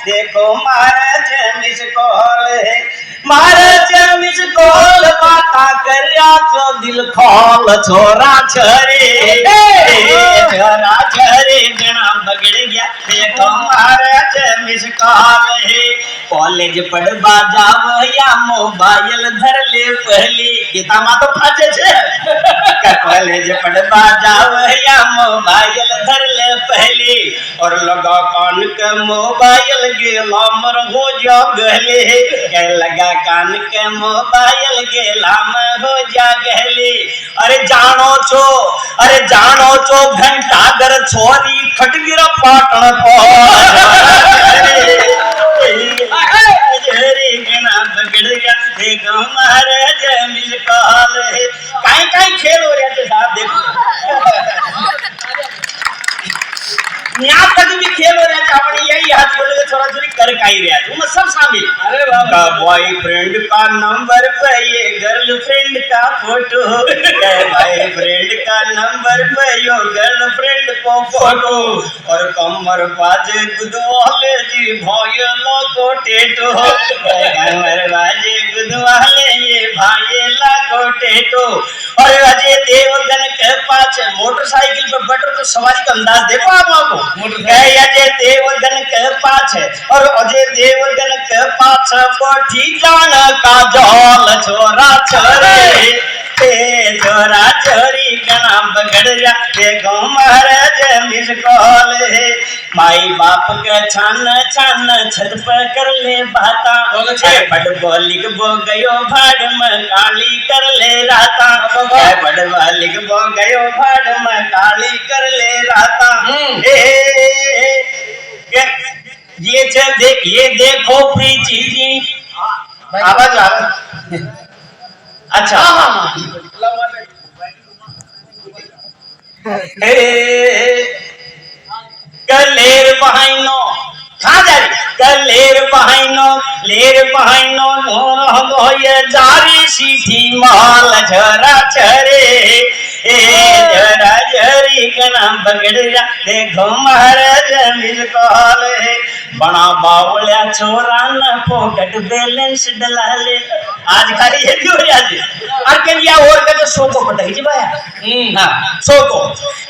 देखो महाराज miss call है महाराज miss call बाता करया तो दिल खोल छोरा छरे छोरा छरे गणा बगड़ गया देखो महाराज मिस कॉल है कॉलेज पढ़वा जाव या मोबाइल धर ले पहली गीता तो फाचे छे कॉलेज पढ़वा जाव या मोबाइल धर ले पहली और लगा कान के मोबाइल गेला मर हो जा गले के लगा कान के मोबाइल गेला में हो जा गले अरे जानो छो घंटा घर छोरी खटगिरा पाटण को हरी गना बगड़ गया देखो महाराज मिल कॉल है काई खेल हो रहा है साहब देखो यहाँ तक भी खेल हो रहा है अपने यही हाथ बोले छोरा छोरी कर काई रहा है तुम सब शामिल अरे बाबा बॉयफ्रेंड का नंबर पे ये गर्लफ्रेंड का फोटो बॉयफ्रेंड का नंबर पे यो गर्लफ्रेंड को फोटो और कमर बाजे गुदवाले जी भाईला को टेटो कमर बाजे गुदवाले ये भाईला को टेटो और अजय देवगन के पास मोटरसाइकिल पे बटर तो सवारी का अंदाज देखो आप लोगों अजय देवगन के पास और अजय देवगन के पास कोठी जान का जौल छोरा छोरे छोरा छोरी गना बगड़ जा देखो महाराज मिस कॉल है माई बाप के छान छान छत पर कर ले बाता बड़बो लिखबो गयो भाड़ में काली कर ले राता बड़बो लिखबो गयो भाड़ में काली कर ले राता ये देखो प्रीति जी आवाज आ रहा अच्छा कलेर बहाइनो कहाँ जा रही कलेर बहाइनो मोर होय जारी सीधी माल झरा छरे झरा झरी गना बगड़ जा देखो महाराज मिल कॉल है बड़ा बावलिया छोरा न पोकट बैलेंस डला ले आज खाली ये भी हो जाती और के लिया और के सो को पता ही भाई हां सो को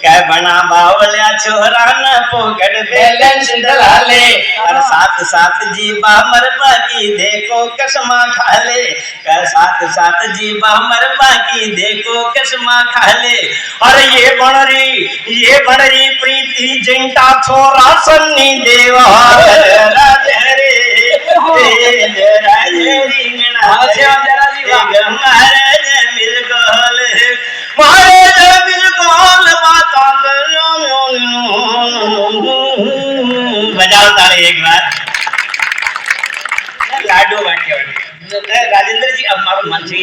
क्या बना बावलिया छोरा न पोकट बैलेंस डला ले और साथ साथ जीवा मरबा की देखो कसमा खा ले कर साथ साथ जीवा मरबा की देखो कसमा खा ले और ये बनरी प्रीति जिंटा छोरा सन्नी देवा राजहरे राजहरी गना महाराज मिल कॉल बाता बजाओ तारे एक बार लाडो बाटे राजेंद्र जी अब मारो मंत्री